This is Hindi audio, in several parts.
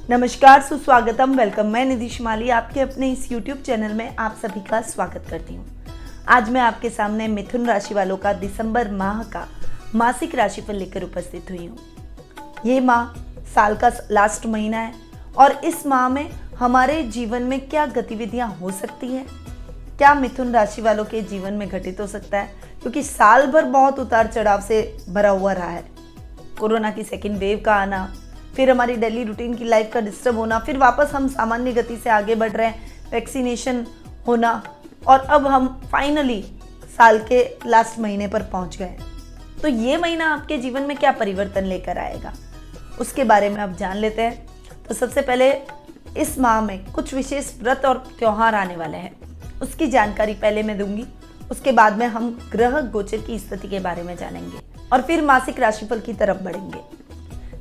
नमस्कार, सुस्वागतम, वेलकम। मैं निधि शिमाली आपके अपने इस YouTube चैनल में आप सभी का स्वागत करती हूँ। आज मैं आपके सामने मिथुन राशि वालों का दिसंबर माह का मासिक राशिफल लेकर उपस्थित हुई हूँ। ये माह साल का लास्ट महीना है और इस माह में हमारे जीवन में क्या गतिविधियाँ हो सकती हैं, क्या मिथुन राशि वालों के जीवन में घटित हो सकता है, क्योंकि साल भर बहुत उतार चढ़ाव से भरा हुआ रहा है। कोरोना की सेकेंड वेव का आना, फिर हमारी डेली रूटीन की लाइफ का डिस्टर्ब होना, फिर वापस हम सामान्य गति से आगे बढ़ रहे हैं, वैक्सीनेशन होना, और अब हम फाइनली साल के लास्ट महीने पर पहुंच गए। तो ये महीना आपके जीवन में क्या परिवर्तन लेकर आएगा, उसके बारे में अब जान लेते हैं। तो सबसे पहले इस माह में कुछ विशेष व्रत और त्यौहार आने वाले हैं, उसकी जानकारी पहले मैं दूंगी। उसके बाद में हम ग्रह गोचर की स्थिति के बारे में जानेंगे और फिर मासिक राशिफल की तरफ बढ़ेंगे।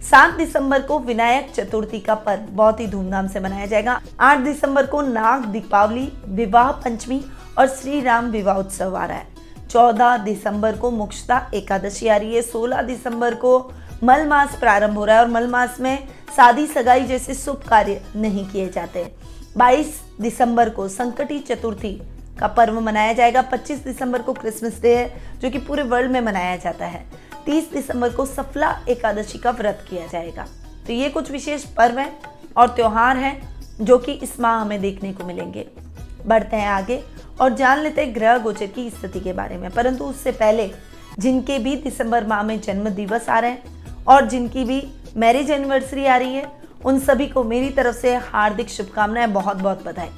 7 दिसंबर को विनायक चतुर्थी का पर्व बहुत ही धूमधाम से मनाया जाएगा। 8 दिसंबर को नाग दीपावली, विवाह पंचमी और श्री राम विवाह उत्सव आ रहा है। 14 दिसंबर को मोक्षदा एकादशी आ रही है। 16 दिसंबर को मल मास प्रारंभ हो रहा है और मल मास में शादी सगाई जैसे शुभ कार्य नहीं किए जाते। 22 दिसंबर को संकटी चतुर्थी का पर्व मनाया जाएगा। 25 दिसंबर को क्रिसमस डे है, जो कि पूरे वर्ल्ड में मनाया जाता है। 30 दिसंबर को सफला एकादशी का व्रत किया जाएगा। तो ये कुछ विशेष पर्व हैं और त्योहार हैं जो कि इस माह हमें देखने को मिलेंगे। बढ़ते हैं आगे और जान लेते हैं ग्रह गोचर की स्थिति के बारे में। परंतु उससे पहले जिनके भी दिसंबर माह में जन्म दिवस आ रहे हैं और जिनकी भी मैरिज एनिवर्सरी आ रही है, उन सभी को मेरी तरफ से हार्दिक शुभकामनाएं, बहुत बहुत बधाई।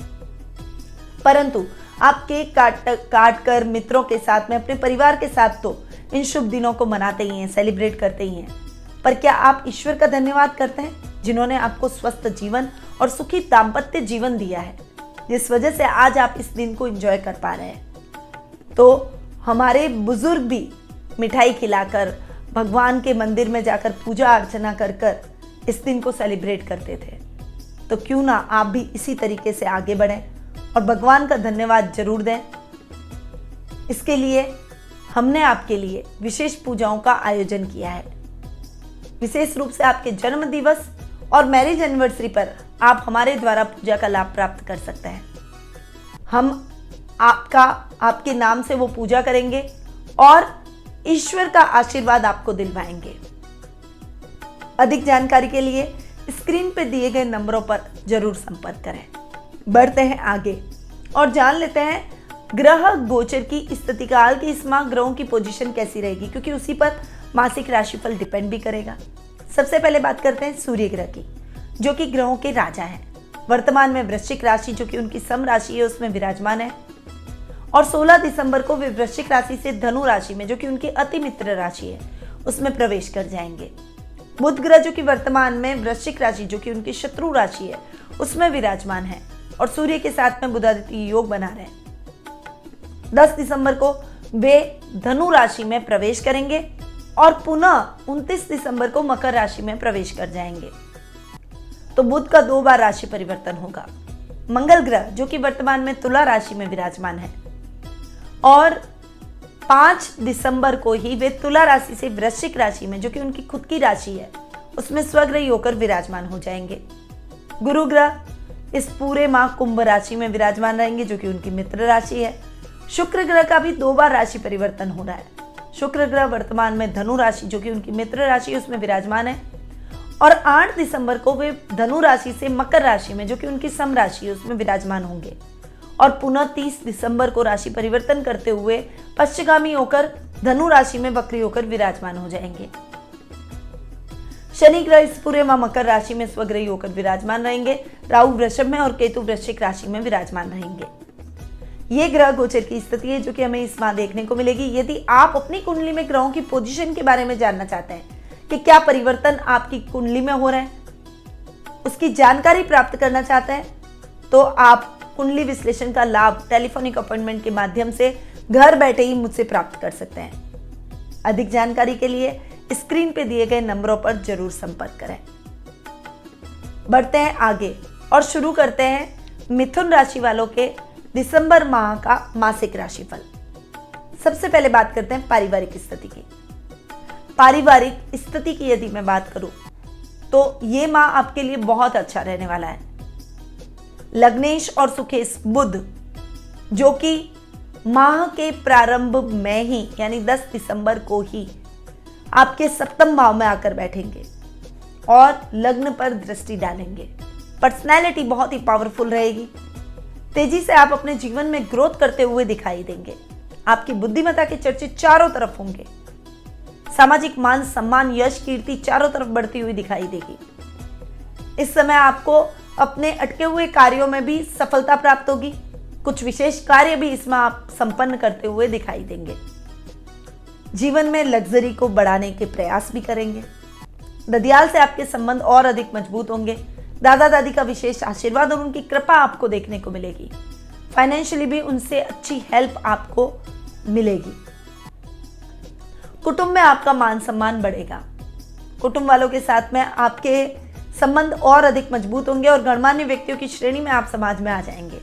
परंतु आप केक काट कर मित्रों के साथ में, अपने परिवार के साथ तो इन शुभ दिनों को मनाते ही हैं, सेलिब्रेट करते ही हैं, पर क्या आप ईश्वर का धन्यवाद करते हैं जिन्होंने आपको स्वस्थ जीवन और सुखी दाम्पत्य जीवन दिया है, जिस वजह से आज आप इस दिन को एंजॉय कर पा रहे हैं। तो हमारे बुजुर्ग भी मिठाई खिलाकर, भगवान के मंदिर में जाकर पूजा अर्चना कर कर इस दिन को सेलिब्रेट करते थे। तो क्यों ना आप भी इसी तरीके से आगे बढ़ें और भगवान का धन्यवाद जरूर दें। इसके लिए हमने आपके लिए विशेष पूजाओं का आयोजन किया है। विशेष रूप से आपके जन्म दिवस और मैरिज एनिवर्सरी पर आप हमारे द्वारा पूजा का लाभ प्राप्त कर सकते हैं। हम आपके नाम से वो पूजा करेंगे और ईश्वर का आशीर्वाद आपको दिलवाएंगे। अधिक जानकारी के लिए स्क्रीन पर दिए गए नंबरों पर जरूर संपर्क करें। बढ़ते हैं आगे और जान लेते हैं ग्रह गोचर की स्थिति काल की इस माह ग्रहों की पोजीशन कैसी रहेगी, क्योंकि उसी पर मासिक राशिफल डिपेंड भी करेगा। सबसे पहले बात करते हैं सूर्य ग्रह की, जो कि ग्रहों के राजा हैं। वर्तमान में वृश्चिक राशि, जो कि उनकी सम राशि है, उसमें विराजमान है और 16 दिसंबर को वे वृश्चिक राशि से धनु राशि में, जो कि उनकी अति मित्र राशि है, उसमें प्रवेश कर जाएंगे। बुध ग्रह, जो कि वर्तमान में वृश्चिक राशि, जो कि उनकी शत्रु राशि है, उसमें विराजमान है और सूर्य के साथ में बुधादित्य योग बना रहे हैं। 10 दिसंबर को वे धनु राशि में प्रवेश करेंगे और पुनः 29 दिसंबर को मकर राशि में प्रवेश कर जाएंगे। तो बुध का 2 बार राशि परिवर्तन होगा। मंगल ग्रह, जो कि वर्तमान में तुला राशि में विराजमान है और 5 दिसंबर को ही वे तुला राशि से वृश्चिक राशि में, जो कि उनकी खुद की राशि है, उसमें स्वग्रही होकर विराजमान हो जाएंगे। गुरु ग्रह इस पूरे माह कुंभ राशि में विराजमान रहेंगे, जो कि उनकी मित्र राशि है। शुक्र ग्रह का भी 2 बार राशि परिवर्तन हो रहा है। शुक्र ग्रह वर्तमान में धनु राशि, जो कि उनकी मित्र राशि है, उसमें विराजमान है और 8 दिसंबर को वे धनु राशि से मकर राशि में, जो कि उनकी सम राशि है, उसमें विराजमान होंगे और पुनः 30 दिसंबर को राशि परिवर्तन करते हुए पश्चिमगामी होकर धनु राशि में वक्री होकर विराजमान हो जाएंगे। शनि ग्रह इस पूरे माह मकर राशि में स्वग्रही होकर विराजमान रहेंगे। राहु वृषभ में और केतु वृश्चिक राशि में विराजमान रहेंगे। ये ग्रह गोचर की स्थिति है जो कि हमें इस माह देखने को मिलेगी। यदि आप अपनी कुंडली में ग्रहों की पोजीशन के बारे में जानना चाहते हैं कि क्या परिवर्तन आपकी कुंडली में हो रहे हैं, उसकी जानकारी प्राप्त करना चाहते हैं, तो आप कुंडली विश्लेषण का लाभ टेलीफोनिक अपॉइंटमेंट के माध्यम से घर बैठे ही मुझसे प्राप्त कर सकते हैं। अधिक जानकारी के लिए स्क्रीन पे दिए गए नंबरों पर जरूर संपर्क करें। बढ़ते हैं आगे और शुरू करते हैं मिथुन राशि वालों के दिसंबर माह का मासिक राशिफल। सबसे पहले बात करते हैं पारिवारिक स्थिति की। पारिवारिक स्थिति की यदि मैं बात करूं तो ये माह आपके लिए बहुत अच्छा रहने वाला है। लग्नेश और सुखेश बुध जो कि माह के प्रारंभ में ही यानी 10 दिसंबर को ही आपके सप्तम भाव में आकर बैठेंगे और लग्न पर दृष्टि डालेंगे। पर्सनैलिटी बहुत ही पावरफुल रहेगी। तेजी से आप अपने जीवन में ग्रोथ करते हुए दिखाई देंगे। आपकी बुद्धिमत्ता के चर्चे चारों तरफ होंगे। सामाजिक मान सम्मान यश कीर्ति चारों तरफ बढ़ती हुई दिखाई देगी। इस समय आपको अपने अटके हुए कार्यों में भी सफलता प्राप्त होगी। कुछ विशेष कार्य भी इसमें आप संपन्न करते हुए दिखाई देंगे। जीवन में लग्जरी को बढ़ाने के प्रयास भी करेंगे। ददियाल से आपके संबंध और अधिक मजबूत होंगे। दादा दादी का विशेष आशीर्वाद और उनकी कृपा आपको देखने को मिलेगी। फाइनेंशियली भी उनसे अच्छी हेल्प आपको मिलेगी। कुटुंब में आपका मान सम्मान बढ़ेगा। कुटुंब वालों के साथ में आपके संबंध और अधिक मजबूत होंगे और गणमान्य व्यक्तियों की श्रेणी में आप समाज में आ जाएंगे।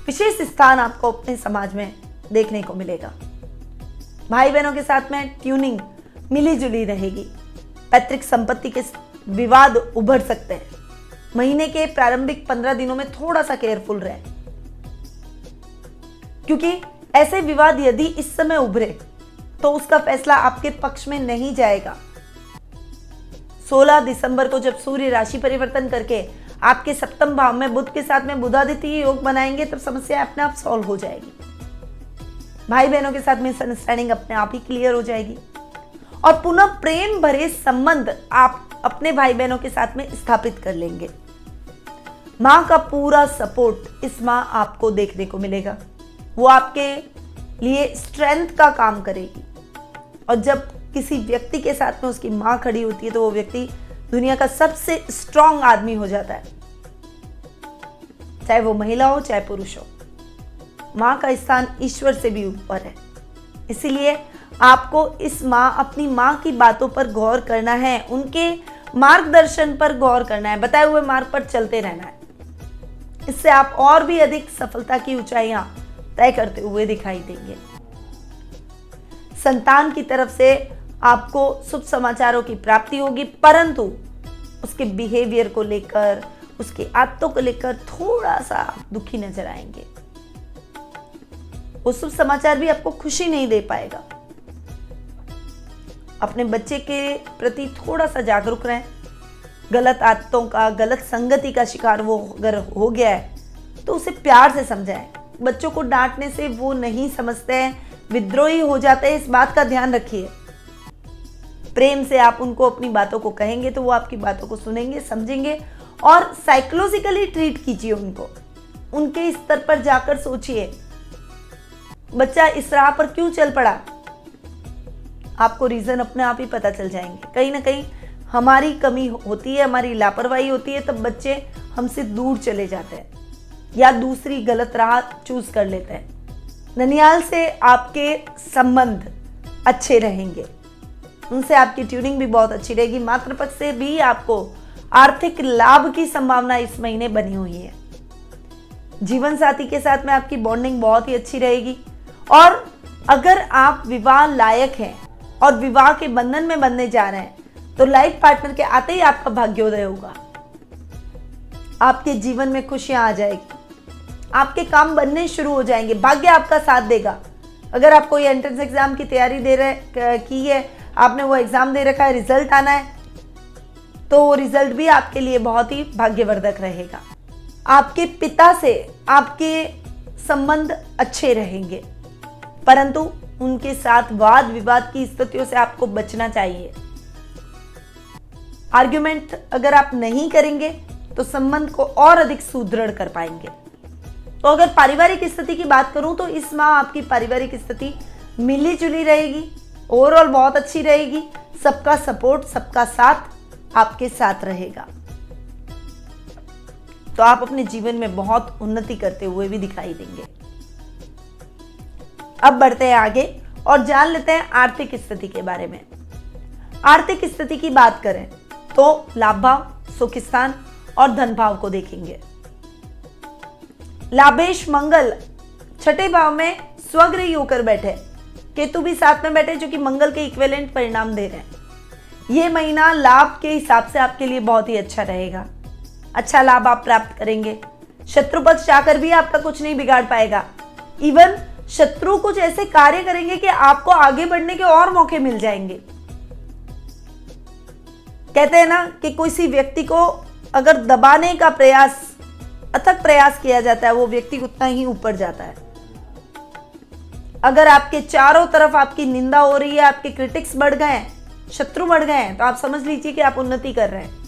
विशेष स्थान आपको अपने समाज में देखने को मिलेगा। भाई बहनों के साथ में ट्यूनिंग मिली जुली रहेगी। पैतृक संपत्ति के विवाद उभर सकते हैं। महीने के प्रारंभिक 15 दिनों में थोड़ा सा केयरफुल रहे, क्योंकि ऐसे विवाद यदि इस समय उभरे तो उसका फैसला आपके पक्ष में नहीं जाएगा। 16 दिसंबर को जब सूर्य राशि परिवर्तन करके आपके सप्तम भाव में बुध के साथ में बुधादित्य योग बनाएंगे तब समस्या अपने आप सॉल्व हो जाएगी। भाई बहनों के साथ मिसअंडरस्टैंडिंग अपने आप ही क्लियर हो जाएगी और पुनः प्रेम भरे संबंध आप अपने भाई बहनों के साथ में स्थापित कर लेंगे। माँ का पूरा सपोर्ट इस माह आपको देखने को मिलेगा। वो आपके लिए स्ट्रेंथ का काम करेगी और जब किसी व्यक्ति के साथ में उसकी माँ खड़ी होती है तो वो व्यक्ति दुनिया का सबसे स्ट्रांग आदमी हो जाता है, चाहे वो महिला हो चाहे पुरुष हो। माँ का स्थान ईश्वर से भी ऊपर है। इसीलिए आपको इस माँ अपनी माँ की बातों पर गौर करना है, उनके मार्गदर्शन पर गौर करना है, बताए हुए मार्ग पर चलते रहना है। इससे आप और भी अधिक सफलता की ऊंचाइयां तय करते हुए दिखाई देंगे। संतान की तरफ से आपको शुभ समाचारों की प्राप्ति होगी, परंतु उसके बिहेवियर को लेकर, उसकी आदतों को लेकर थोड़ा सा दुखी नजर आएंगे। वो शुभ समाचार भी आपको खुशी नहीं दे पाएगा। अपने बच्चे के प्रति थोड़ा सा जागरूक रहें। गलत आदतों का, गलत संगति का शिकार वो अगर हो गया है तो उसे प्यार से समझाएं। बच्चों को डांटने से वो नहीं समझते हैं, विद्रोही हो जाते हैं, इस बात का ध्यान रखिए। प्रेम से आप उनको अपनी बातों को कहेंगे तो वो आपकी बातों को सुनेंगे, समझेंगे और साइकोलॉजिकली ट्रीट कीजिए उनको। उनके स्तर पर जाकर सोचिए बच्चा इस राह पर क्यों चल पड़ा। आपको रीजन अपने आप ही पता चल जाएंगे। कहीं ना कहीं हमारी कमी होती है, हमारी लापरवाही होती है, तब बच्चे हमसे दूर चले जाते हैं या दूसरी गलत राह चूज कर लेते हैं। ननिहाल से आपके संबंध अच्छे रहेंगे, उनसे आपकी ट्यूनिंग भी बहुत अच्छी रहेगी। मातृपक्ष से भी आपको आर्थिक लाभ की संभावना इस महीने बनी हुई है। जीवन साथी के साथ में आपकी बॉन्डिंग बहुत ही अच्छी रहेगी और अगर आप विवाह लायक हैं और विवाह के बंधन में बंधने जा रहे हैं तो लाइफ पार्टनर के आते ही आपका भाग्योदय होगा। आपके जीवन में खुशियां आ जाएगी, आपके काम बनने शुरू हो जाएंगे, भाग्य आपका साथ देगा। अगर आप कोई एंट्रेंस एग्जाम की तैयारी की है, आपने वो एग्जाम दे रखा है, रिजल्ट आना है, तो वो रिजल्ट भी आपके लिए बहुत ही भाग्यवर्धक रहेगा। आपके पिता से आपके संबंध अच्छे रहेंगे, परंतु उनके साथ वाद विवाद की स्थितियों से आपको बचना चाहिए। आर्ग्यूमेंट अगर आप नहीं करेंगे तो संबंध को और अधिक सुदृढ़ कर पाएंगे। तो अगर पारिवारिक स्थिति की बात करूं तो इस माह आपकी पारिवारिक स्थिति मिली जुली रहेगी, ओवरऑल बहुत अच्छी रहेगी। सबका सपोर्ट, सबका साथ आपके साथ रहेगा, तो आप अपने जीवन में बहुत उन्नति करते हुए भी दिखाई देंगे। अब बढ़ते हैं आगे और जान लेते हैं आर्थिक स्थिति के बारे में। आर्थिक स्थिति की बात करें तो लाभ भाव, सुख स्थान और धन भाव को देखेंगे। लाभेश मंगल छठे भाव में स्वग्रही होकर बैठे, केतु भी साथ में बैठे जो कि मंगल के इक्विवेलेंट परिणाम दे रहे हैं। ये महीना लाभ के हिसाब से आपके लिए बहुत ही अच्छा रहेगा। अच्छा लाभ आप प्राप्त करेंगे। शत्रु पक्ष जाकर भी आपका कुछ नहीं बिगाड़ पाएगा। इवन शत्रु कुछ ऐसे कार्य करेंगे कि आपको आगे बढ़ने के और मौके मिल जाएंगे। कहते हैं ना कि किसी व्यक्ति को अगर दबाने का प्रयास, अथक प्रयास किया जाता है, वो व्यक्ति उतना ही ऊपर जाता है। अगर आपके चारों तरफ आपकी निंदा हो रही है, आपके क्रिटिक्स बढ़ गए हैं, शत्रु बढ़ गए हैं, तो आप समझ लीजिए कि आप उन्नति कर रहे हैं।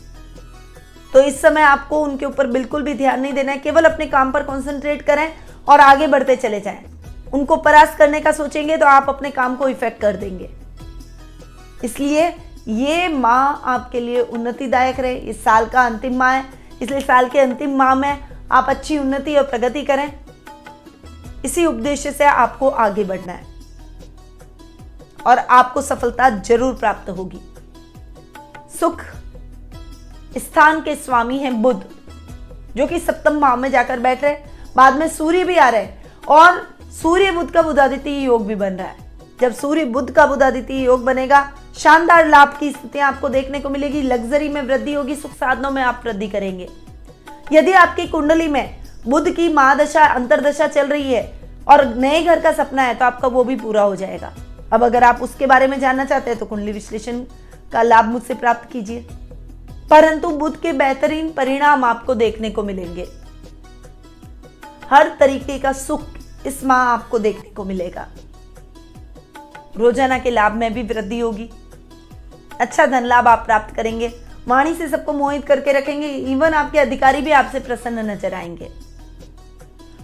तो इस समय आपको उनके ऊपर बिल्कुल भी ध्यान नहीं देना है। केवल अपने काम पर कंसंट्रेट करें और आगे बढ़ते चले जाएं। उनको परास्त करने का सोचेंगे तो आप अपने काम को इफेक्ट कर देंगे। इसलिए ये माह आपके लिए उन्नतिदायक रहे। इस साल का अंतिम माह है, इसलिए साल के अंतिम माह में आप अच्छी उन्नति और प्रगति करें। इसी उद्देश्य से आपको आगे बढ़ना है और आपको सफलता जरूर प्राप्त होगी। सुख स्थान के स्वामी हैं बुध, जो कि सप्तम भाव में जाकर बैठ रहे। बाद में सूर्य भी आ रहे हैं और सूर्य बुध का बुधादित्य योग भी बन रहा है। जब सूर्य बुध का बुधादित्य योग बनेगा, शानदार लाभ की स्थितियां आपको देखने को मिलेगी। लग्जरी में वृद्धि होगी, सुख साधनों में आप वृद्धि करेंगे। यदि आपकी कुंडली में बुध की महादशा अंतरदशा चल रही है और नए घर का सपना है, तो आपका वो भी पूरा हो जाएगा। अब अगर आप उसके बारे में जानना चाहते हैं तो कुंडली विश्लेषण का लाभ मुझसे प्राप्त कीजिए। परंतु बुध के बेहतरीन परिणाम आपको देखने को मिलेंगे। हर तरीके का सुख इस माह आपको देखने को मिलेगा। रोजाना के लाभ में भी वृद्धि होगी। अच्छा धन लाभ आप प्राप्त करेंगे। वाणी से सबको मोहित करके रखेंगे। इवन आपके अधिकारी भी आपसे प्रसन्न नजर आएंगे।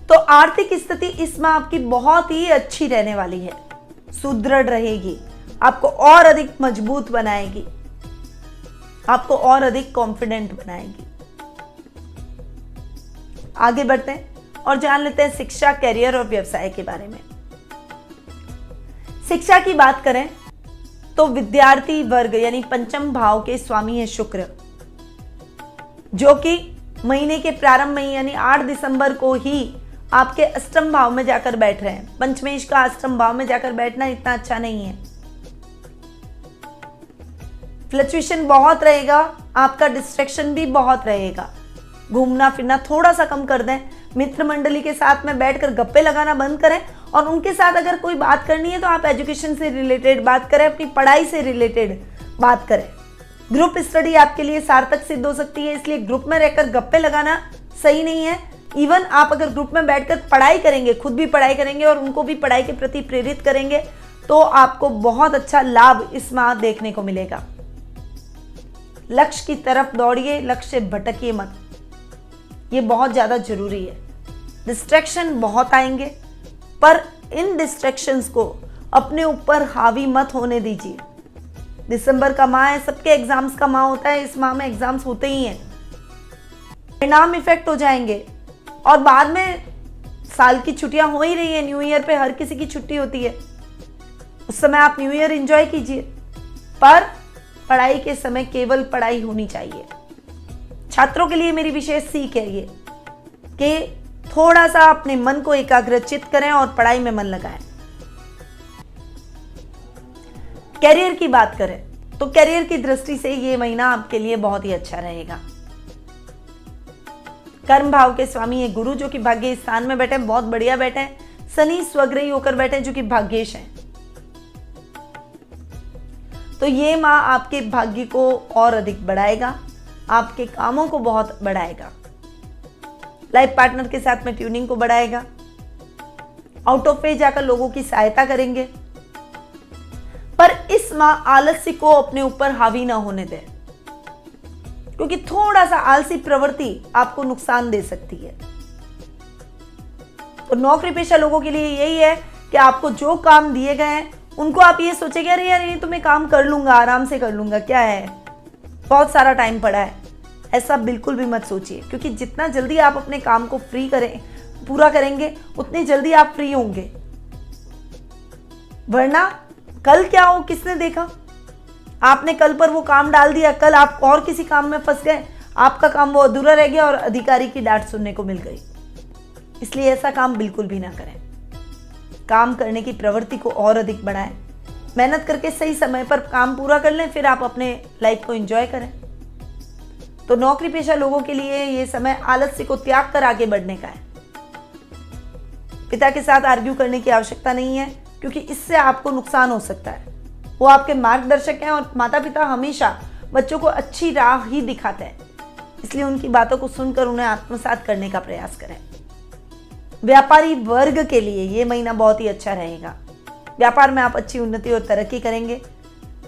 तो आर्थिक स्थिति इस माह आपकी बहुत ही अच्छी रहने वाली है, सुदृढ़ रहेगी, आपको और अधिक मजबूत बनाएगी, आपको और अधिक कॉन्फिडेंट बनाएगी। आगे बढ़ते हैं और जान लेते हैं शिक्षा, करियर और व्यवसाय के बारे में। शिक्षा की बात करें तो विद्यार्थी वर्ग यानी पंचम भाव के स्वामी है शुक्र, जो कि महीने के प्रारंभ में यानी 8 दिसंबर को ही आपके अष्टम भाव में जाकर बैठ रहे हैं। पंचमेश का अष्टम भाव में जाकर बैठना इतना अच्छा नहीं है। फ्लक्चुएशन बहुत रहेगा, आपका डिस्ट्रैक्शन भी बहुत रहेगा। घूमना फिरना थोड़ा सा कम कर दें। मित्र मंडली के साथ में बैठकर गप्पे लगाना बंद करें और उनके साथ अगर कोई बात करनी है तो आप एजुकेशन से रिलेटेड बात करें, अपनी पढ़ाई से रिलेटेड बात करें। ग्रुप स्टडी आपके लिए सार्थक सिद्ध हो सकती है, इसलिए ग्रुप में रहकर गप्पे लगाना सही नहीं है। इवन आप अगर ग्रुप में बैठकर पढ़ाई करेंगे, खुद भी पढ़ाई करेंगे और उनको भी पढ़ाई के प्रति प्रेरित करेंगे, तो आपको बहुत अच्छा लाभ इस माह देखने को मिलेगा। लक्ष्य की तरफ दौड़िए, लक्ष्य से भटकिए मत, ये बहुत ज्यादा जरूरी है। डिस्ट्रैक्शन बहुत आएंगे, पर इन डिस्ट्रैक्शंस को अपने ऊपर हावी मत होने दीजिए। दिसंबर का माह है, सबके एग्जाम्स का माह होता है। इस माह में एग्जाम्स होते ही हैं, परिणाम इफेक्ट हो जाएंगे और बाद में साल की छुट्टियां हो ही रही है। न्यू ईयर पे हर किसी की छुट्टी होती है, उस समय आप न्यू ईयर एंजॉय कीजिए, पर पढ़ाई के समय केवल पढ़ाई होनी चाहिए। छात्रों के लिए मेरी विशेष सीख है ये कि थोड़ा सा अपने मन को एकाग्रचित करें और पढ़ाई में मन लगाएं। कैरियर की बात करें तो कैरियर की दृष्टि से ये महीना आपके लिए बहुत ही अच्छा रहेगा। कर्म भाव के स्वामी है गुरु, जो कि भाग्य स्थान में बैठे, बहुत बढ़िया बैठे। शनि स्वग्रही होकर बैठे, जो कि भाग्येश हैं। तो ये माह आपके भाग्य को और अधिक बढ़ाएगा, आपके कामों को बहुत बढ़ाएगा, लाइफ पार्टनर के साथ में ट्यूनिंग को बढ़ाएगा, आउट ऑफ वे जाकर लोगों की सहायता करेंगे। पर इस माह आलस्य को अपने ऊपर हावी ना होने दें, क्योंकि थोड़ा सा आलसी प्रवृत्ति आपको नुकसान दे सकती है। तो नौकरी पेशा लोगों के लिए यही है कि आपको जो काम दिए गए हैं उनको आप ये सोचेंगे, अरे यार ये तो मैं काम कर लूंगा, आराम से कर लूंगा, क्या है, बहुत सारा टाइम पड़ा है। ऐसा बिल्कुल भी मत सोचिए, क्योंकि जितना जल्दी आप अपने काम को पूरा करेंगे, उतनी जल्दी आप फ्री होंगे। वरना कल क्या हो किसने देखा, आपने कल पर वो काम डाल दिया, कल आप और किसी काम में फंस गए, आपका काम वो अधूरा रह गया और अधिकारी की डांट सुनने को मिल गई। इसलिए ऐसा काम बिल्कुल भी ना करें। काम करने की प्रवृत्ति को और अधिक बढ़ाएं, मेहनत करके सही समय पर काम पूरा कर लें, फिर आप अपने लाइफ को एंजॉय करें। तो नौकरी पेशा लोगों के लिए ये समय आलस्य को त्याग कर आगे बढ़ने का है। पिता के साथ आर्ग्यू करने की आवश्यकता नहीं है, क्योंकि इससे आपको नुकसान हो सकता है। वो आपके मार्गदर्शक हैं और माता पिता हमेशा बच्चों को अच्छी राह ही दिखाते हैं, इसलिए उनकी बातों को सुनकर उन्हें आत्मसात करने का प्रयास करें। व्यापारी वर्ग के लिए ये महीना बहुत ही अच्छा रहेगा। व्यापार में आप अच्छी उन्नति और तरक्की करेंगे।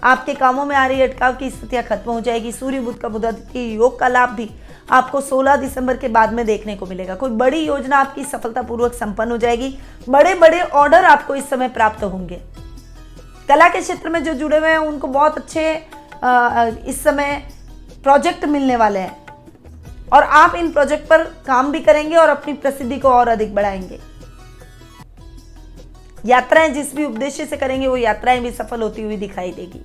आपके कामों में आ रही अटकाव की स्थितियां खत्म हो जाएगी। सूर्य बुध का बुधादित्य योग का लाभ भी आपको 16 दिसंबर के बाद में देखने को मिलेगा। कोई बड़ी योजना आपकी सफलतापूर्वक संपन्न हो जाएगी। बड़े बड़े ऑर्डर आपको इस समय प्राप्त होंगे। कला के क्षेत्र में जो जुड़े हुए हैं उनको बहुत अच्छे इस समय प्रोजेक्ट मिलने वाले हैं और आप इन प्रोजेक्ट पर काम भी करेंगे और अपनी प्रसिद्धि को और अधिक बढ़ाएंगे। यात्राएं जिस भी उद्देश्य से करेंगे वो यात्राएं भी सफल होती हुई दिखाई देगी।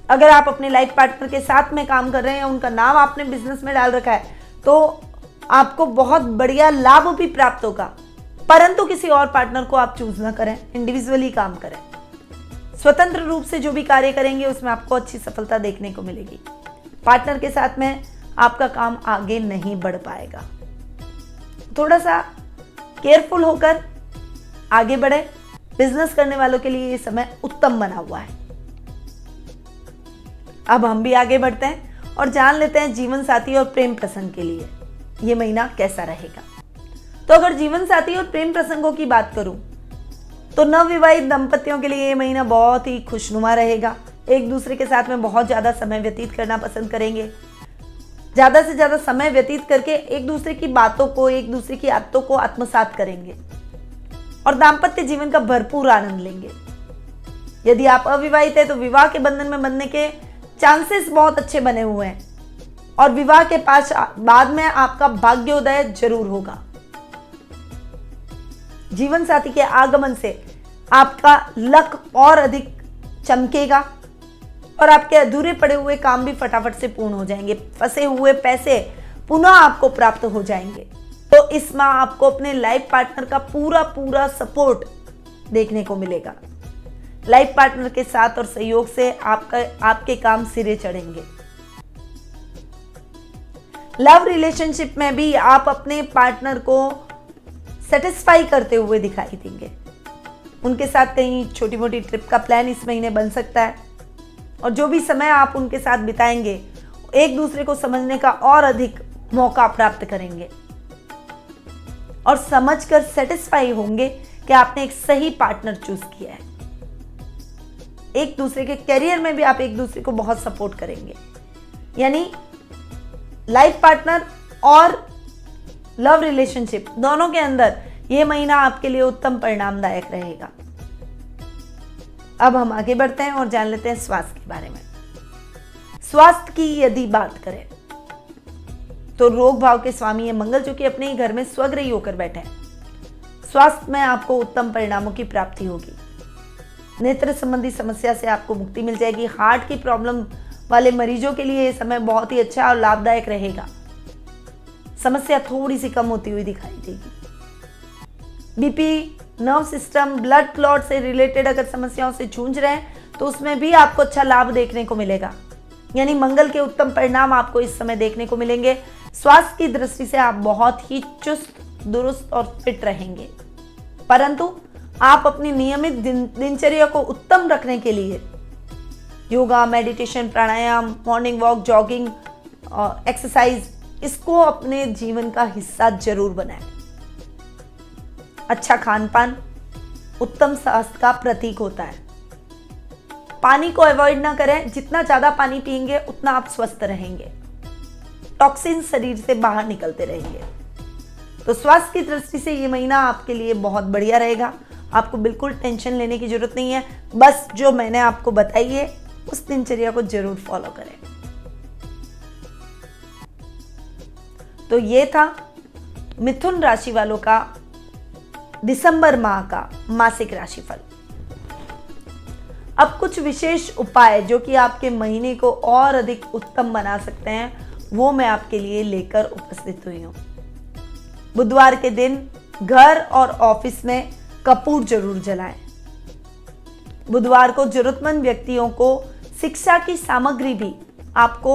अगर आप अपने लाइफ पार्टनर के साथ में काम कर रहे हैं, उनका नाम आपने बिजनेस में डाल रखा है, तो आपको बहुत बढ़िया लाभ भी प्राप्त होगा। परंतु किसी और पार्टनर को आप चूज ना करें, इंडिविजुअली काम करें। स्वतंत्र रूप से जो भी कार्य करेंगे उसमें आपको अच्छी सफलता देखने को मिलेगी। पार्टनर के साथ में आपका काम आगे नहीं बढ़ पाएगा। थोड़ा सा केयरफुल होकर आगे बढ़े। बिजनेस करने वालों के लिए ये समय उत्तम बना हुआ है। अब हम भी आगे बढ़ते हैं और जान लेते हैं जीवन साथी और प्रेम प्रसंग के लिए ये महीना कैसा रहेगा। तो अगर जीवन साथी और प्रेम प्रसंगों की बात करूं तो नवविवाहित दंपतियों के लिए ये महीना बहुत ही खुशनुमा रहेगा। एक दूसरे के साथ में बहुत ज़्यादा समय व्यतीत करना पसंद करेंगे। ज़्यादा से ज़्यादा समय व्यतीत करके एक दूसरे की बातों को, एक दूसरे की आदतों को आत्मसात करेंगे और दाम्पत्य जीवन का भरपूर आनंद लेंगे। यदि आप अविवाहित हैं तो विवाह के बंधन में बंधने के चांसेस बहुत अच्छे बने हुए हैं और विवाह के बाद में आपका भाग्योदय जरूर होगा। जीवन साथी के आगमन से आपका लक और अधिक चमकेगा और आपके अधूरे पड़े हुए काम भी फटाफट से पूर्ण हो जाएंगे। फंसे हुए पैसे पुनः आपको प्राप्त हो जाएंगे। तो इस माह आपको अपने लाइफ पार्टनर का पूरा सपोर्ट देखने को मिलेगा। लाइफ पार्टनर के साथ और सहयोग से आपके काम सिरे चढ़ेंगे। लव रिलेशनशिप में भी आप अपने पार्टनर को सेटिस्फाई करते हुए दिखाई देंगे। उनके साथ कहीं छोटी मोटी ट्रिप का प्लान इस महीने बन सकता है और जो भी समय आप उनके साथ बिताएंगे एक दूसरे को समझने का और अधिक मौका प्राप्त करेंगे और समझकर सेटिस्फाई होंगे कि आपने एक सही पार्टनर चूज किया है। एक दूसरे के करियर में भी आप एक दूसरे को बहुत सपोर्ट करेंगे। यानी लाइफ पार्टनर और लव रिलेशनशिप दोनों के अंदर यह महीना आपके लिए उत्तम परिणामदायक रहेगा। अब हम आगे बढ़ते हैं और जान लेते हैं स्वास्थ्य के बारे में। स्वास्थ्य की यदि बात करें तो रोग भाव के स्वामी है मंगल, जो कि अपने ही घर में स्वग्रही होकर बैठे हैं। स्वास्थ्य में आपको उत्तम परिणामों की प्राप्ति होगी। नेत्र संबंधी समस्या से आपको मुक्ति मिल जाएगी। हार्ट की प्रॉब्लम वाले मरीजों के लिए यह समय बहुत ही अच्छा और लाभदायक रहेगा। समस्या थोड़ी सी कम होती हुई दिखाई देगी। BP, nerve system, blood clot से रिलेटेड अगर समस्याओं से जूझ रहे हैं तो उसमें भी आपको अच्छा लाभ देखने को मिलेगा। यानी मंगल के उत्तम परिणाम आपको इस समय देखने को मिलेंगे। स्वास्थ्य की दृष्टि से आप बहुत ही चुस्त, दुरुस्त और फिट रहेंगे। परंतु आप अपनी नियमित दिनचर्या को उत्तम रखने के लिए योगा, मेडिटेशन, प्राणायाम, मॉर्निंग वॉक, जॉगिंग, एक्सरसाइज, इसको अपने जीवन का हिस्सा जरूर बनाएं। अच्छा खान पान उत्तम स्वास्थ्य का प्रतीक होता है। पानी को अवॉइड ना करें। जितना ज्यादा पानी पिएंगे उतना आप स्वस्थ रहेंगे। टॉक्सिन शरीर से बाहर निकलते रहेंगे। तो स्वास्थ्य की दृष्टि से ये महीना आपके लिए बहुत बढ़िया रहेगा। आपको बिल्कुल टेंशन लेने की जरूरत नहीं है। बस जो मैंने आपको बताई है उस दिनचर्या को जरूर फॉलो करें। तो ये था मिथुन राशि वालों का दिसंबर माह का मासिक राशिफल। अब कुछ विशेष उपाय जो कि आपके महीने को और अधिक उत्तम बना सकते हैं वो मैं आपके लिए लेकर उपस्थित हुई हूं। बुधवार के दिन घर और ऑफिस में कपूर जरूर जलाएं। बुधवार को जरूरतमंद व्यक्तियों को शिक्षा की सामग्री भी आपको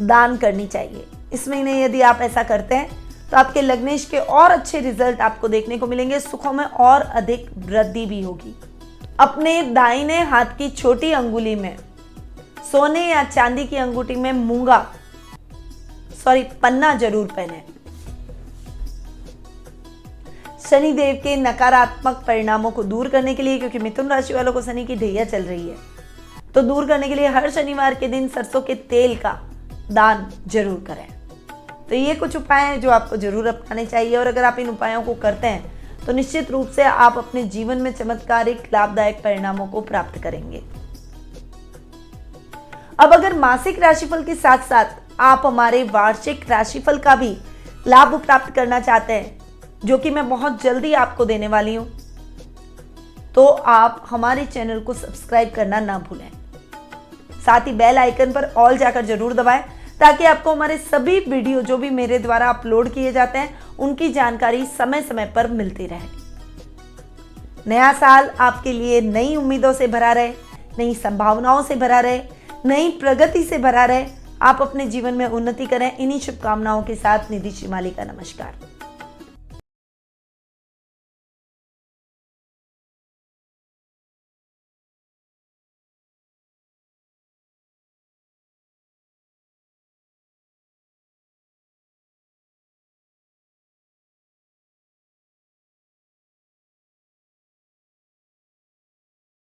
दान करनी चाहिए। इस महीने यदि आप ऐसा करते हैं तो आपके लग्नेश के और अच्छे रिजल्ट आपको देखने को मिलेंगे, सुखों में और अधिक वृद्धि भी होगी। अपने दाहिने हाथ की छोटी अंगुली में सोने या चांदी की अंगूठी में पन्ना जरूर पहने। शनिदेव के नकारात्मक परिणामों को दूर करने के लिए, क्योंकि मिथुन राशि वालों को शनि की ढैया चल रही है, तो दूर करने के लिए हर शनिवार के दिन सरसों के तेल का दान जरूर करें। तो ये कुछ उपाय हैं जो आपको जरूर अपनाने चाहिए, और अगर आप इन उपायों को करते हैं तो निश्चित रूप से आप अपने जीवन में चमत्कारिक लाभदायक परिणामों को प्राप्त करेंगे। अब अगर मासिक राशिफल के साथ साथ आप हमारे वार्षिक राशिफल का भी लाभ प्राप्त करना चाहते हैं, जो कि मैं बहुत जल्दी आपको देने वाली हूं, तो आप हमारे चैनल को सब्सक्राइब करना ना भूलें। साथ ही बेल आइकन पर ऑल जाकर जरूर दबाएं, ताकि आपको हमारे सभी वीडियो जो भी मेरे द्वारा अपलोड किए जाते हैं उनकी जानकारी समय समय पर मिलती रहे। नया साल आपके लिए नई उम्मीदों से भरा रहे, नई संभावनाओं से भरा रहे, नई प्रगति से भरा रहे। आप अपने जीवन में उन्नति करें, इन्हीं शुभकामनाओं के साथ निधि श्रीमाली का नमस्कार।